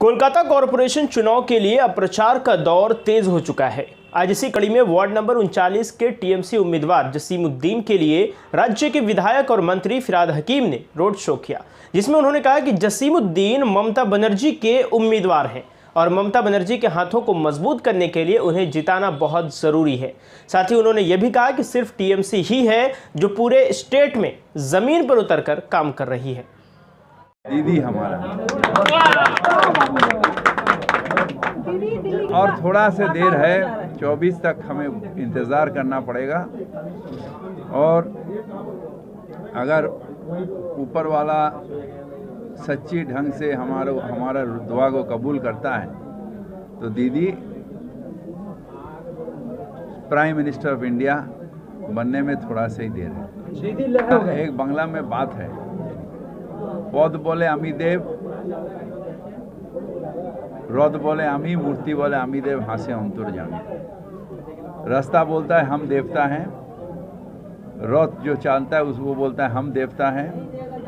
Kolkata corporation चुनाव के लिए अब प्रचार का दौर तेज हो चुका है। आज इसी कड़ी में वार्ड नंबर 39 के टीएमसी उम्मीदवार जसीमुद्दीन के लिए राज्य के विधायक और मंत्री फिरहाद हकीम ने रोड शो किया, जिसमें उन्होंने कहा कि जसीमुद्दीन ममता बनर्जी के उम्मीदवार हैं और ममता बनर्जी के हाथों को मजबूत करने के लिए उन्हें जिताना बहुत ज़रूरी है। साथ ही उन्होंने यह भी कहा कि सिर्फ टीएमसी ही है जो पूरे स्टेट में ज़मीन पर उतरकर काम कर रही है। दीदी हमारा और थोड़ा से देर है, 24 तक हमें इंतज़ार करना पड़ेगा। और अगर ऊपर वाला सच्ची ढंग से हमारा दुआ को कबूल करता है तो दीदी प्राइम मिनिस्टर ऑफ इंडिया बनने में थोड़ा सा ही देर है। एक बांग्ला में बात है, पद बोले आमी देव, रथ बोले आमी, मूर्ति बोले आमी देव, हासे अंतर्यामी। रास्ता बोलता है हम देवता हैं, रथ जो चालता है उसको बोलता है हम देवता हैं,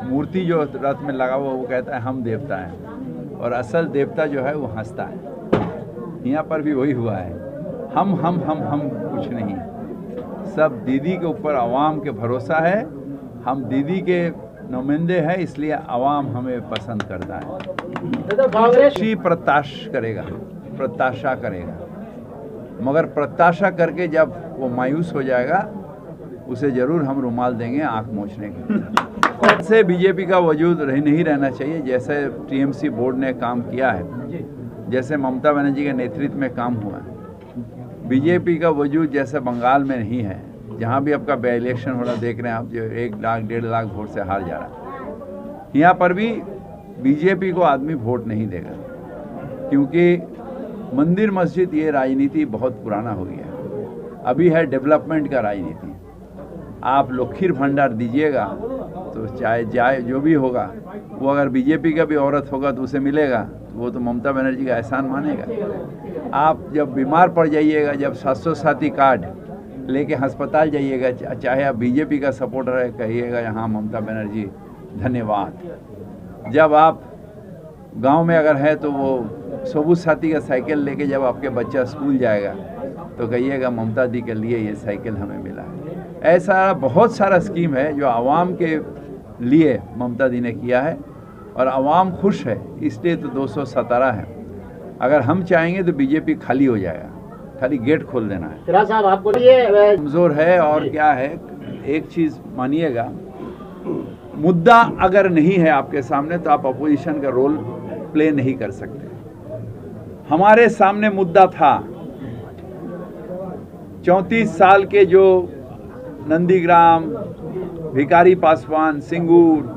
मूर्ति जो रथ में लगा हुआ वो कहता है हम देवता हैं, और असल देवता जो है वो हंसता है। यहाँ पर भी वही हुआ है, हम कुछ नहीं, सब दीदी के ऊपर आवाम के भरोसा है। हम दीदी के नुमाइंदे हैं, इसलिए आवाम हमें पसंद करता है। श्री प्रत्याशा करेगा, मगर प्रत्याशा करके जब वो मायूस हो जाएगा उसे जरूर हम रुमाल देंगे आंख मोचने के। से बीजेपी का वजूद नहीं रहना चाहिए। जैसे टीएमसी बोर्ड ने काम किया है, जैसे ममता बनर्जी के नेतृत्व में काम हुआ है, बीजेपी का वजूद जैसे बंगाल में नहीं है, जहाँ भी आपका बाई इलेक्शन हो रहा देख रहे हैं आप, जो 1 लाख 1.5 लाख वोट से हार जा रहा है। यहाँ पर भी बीजेपी को आदमी वोट नहीं देगा, क्योंकि मंदिर मस्जिद ये राजनीति बहुत पुराना हो गया। अभी है डेवलपमेंट का राजनीति। आप लोग खीर भंडार दीजिएगा तो चाहे जाए जो भी होगा, वो अगर बीजेपी का भी औरत होगा तो उसे मिलेगा, तो वो तो ममता बनर्जी का एहसान मानेगा। आप जब बीमार पड़ जाइएगा, जब 700 कार्ड लेके अस्पताल जाइएगा, चाहे आप बीजेपी का सपोर्टर है, कहिएगा यहाँ ममता बनर्जी धन्यवाद। जब आप गांव में अगर है तो वो सबूत साथी का साइकिल लेके जब आपके बच्चा स्कूल जाएगा तो कहिएगा ममता दी के लिए ये साइकिल हमें मिला है। ऐसा बहुत सारा स्कीम है जो आवाम के लिए ममता दी ने किया है और आवाम खुश है, इसलिए तो 217 है। अगर हम चाहेंगे तो बीजेपी खाली हो जाएगा, खाली गेट खोल देना है। फिरहाद साहब आपको ये कमजोर है और क्या है, एक चीज मानिएगा, मुद्दा अगर नहीं है आपके सामने तो आप अपोजिशन का रोल प्ले नहीं कर सकते। हमारे सामने मुद्दा था 34 साल के जो नंदीग्राम, भिकारी पासवान, सिंगूर,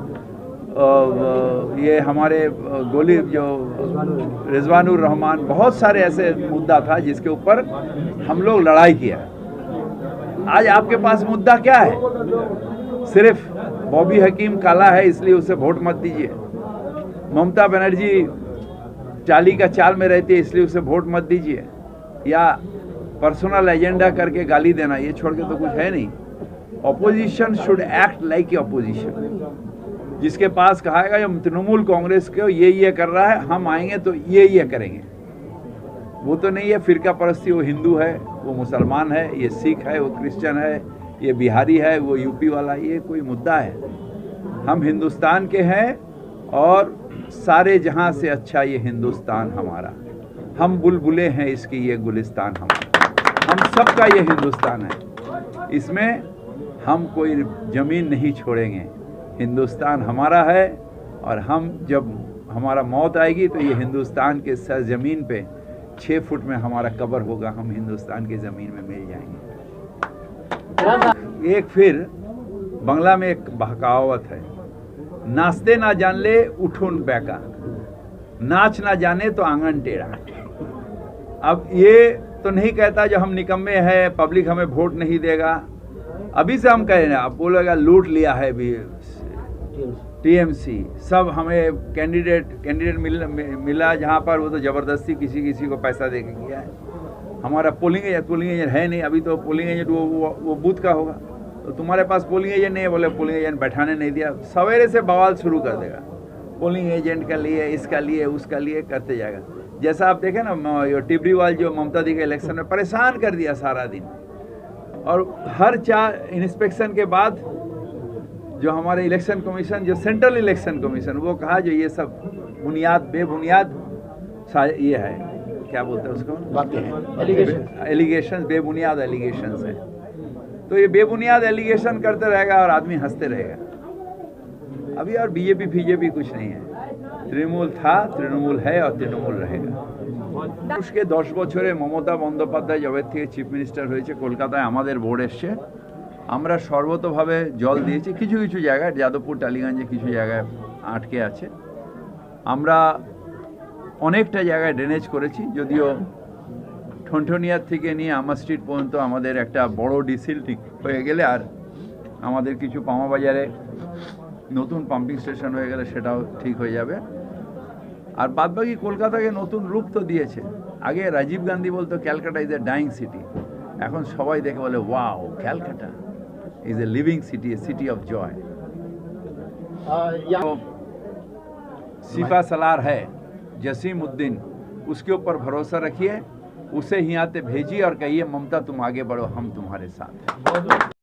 ये हमारे गोली जो रिजवानुर रहमान, बहुत सारे ऐसे मुद्दा था जिसके ऊपर हम लोग लड़ाई किया। आज आपके पास मुद्दा क्या है? सिर्फ बॉबी हकीम काला है इसलिए उसे वोट मत दीजिए, ममता बनर्जी चाली का चाल में रहती है इसलिए उसे वोट मत दीजिए, या पर्सनल एजेंडा करके गाली देना, ये छोड़ के तो कुछ है नहीं। Opposition should act like a opposition. जिसके पास कहाएगा जो तृणमूल कांग्रेस को ये कर रहा है, हम आएंगे तो ये करेंगे, वो तो नहीं है फिरका परस्ती। वो हिंदू है, वो मुसलमान है, ये सिख है, वो क्रिश्चियन है, ये बिहारी है, वो यूपी वाला, ये कोई मुद्दा है? हम हिंदुस्तान के हैं और सारे जहां से अच्छा ये हिंदुस्तान हमारा। हम बुलबुले हैं इसकी, ये गुलिस्तान हमारा, हम सबका ये हिंदुस्तान है। इसमें हम कोई ज़मीन नहीं छोड़ेंगे, हिंदुस्तान हमारा है। और हम जब हमारा मौत आएगी तो ये हिंदुस्तान के सरजमीन पे 6 फुट में हमारा कब्र होगा, हम हिंदुस्तान की ज़मीन में मिल जाएंगे। एक फिर बंगला में एक बहकावत है, नाचते ना जान ले उठून बैका, नाच ना जाने तो आंगन टेढ़ा। अब ये तो नहीं कहता जो हम निकम्मे हैं, पब्लिक हमें वोट नहीं देगा। अभी से हम कह रहे हैं, आप बोलेगा लूट लिया है भी टीएमसी, सब हमें कैंडिडेट मिला जहाँ पर वो तो ज़बरदस्ती किसी को पैसा दे के किया है। हमारा पोलिंग एजेंट है नहीं, अभी तो पोलिंग एजेंट वो बूथ का होगा, तो तुम्हारे पास पोलिंग एजेंट नहीं है, बोले पोलिंग एजेंट बैठाने नहीं दिया, सवेरे से बवाल शुरू कर देगा। पोलिंग एजेंट का लिए, इसका लिए, उसका लिए करते जाएगा। जैसा आप देखें ना, ये टिब्रीवाल जो ममता दी के इलेक्शन में परेशान कर दिया सारा दिन, और हर 4 इंस्पेक्शन के बाद जो हमारे इलेक्शन कमीशन, जो सेंट्रल इलेक्शन कमीशन, वो कहा जो ये सब बेबुनियाद ये है, क्या बोलते हैं उसको, बातें हैं, एलिगेशन, बेबुनियाद एलिगेशंस है। तो ये बेबुनियाद एलिगेशन करते रहेगा और आदमी हंसते रहेगा। अभी और बीजेपी कुछ नहीं है। तृणमूल था, तृणमूल है और तृणमूल रहेगा। उसके 10 বছরে মমতা বন্দ্যোপাধ্যায় জবের থেকে চিফ মিনিস্টার হয়েছে, কলকাতায় আমাদের বোর্ড এসছে, আমরা সর্বতোভাবে জল দিয়েছি। কিছু কিছু জায়গায়, যাদবপুর টালিগঞ্জে কিছু জায়গায় আটকে আছে, আমরা অনেকটা জায়গায় ড্রেনেজ করেছি। যদিও ঠনঠনিয়ার থেকে নিয়ে আমার স্ট্রিট পর্যন্ত আমাদের একটা বড় ডিসিল ঠিক হয়ে গেলে, আর আমাদের কিছু পামাবাজারে নতুন পাম্পিং স্টেশন হয়ে গেলে সেটাও ঠিক হয়ে যাবে। আর বাদবাকি কলকাতাকে নতুন রূপ তো দিয়েছে। আগে রাজীব গান্ধী বলতো Calcutta is a dying city, এখন সবাই দেখে বলে wow, Calcutta is a living city, a city of joy. सिपा सलार है जसीमुद्दीन, उसके ऊपर भरोसा रखिए, उसे यहाँ पे भेजिए और कहिए ममता तुम आगे बढ़ो, हम तुम्हारे साथ हैं।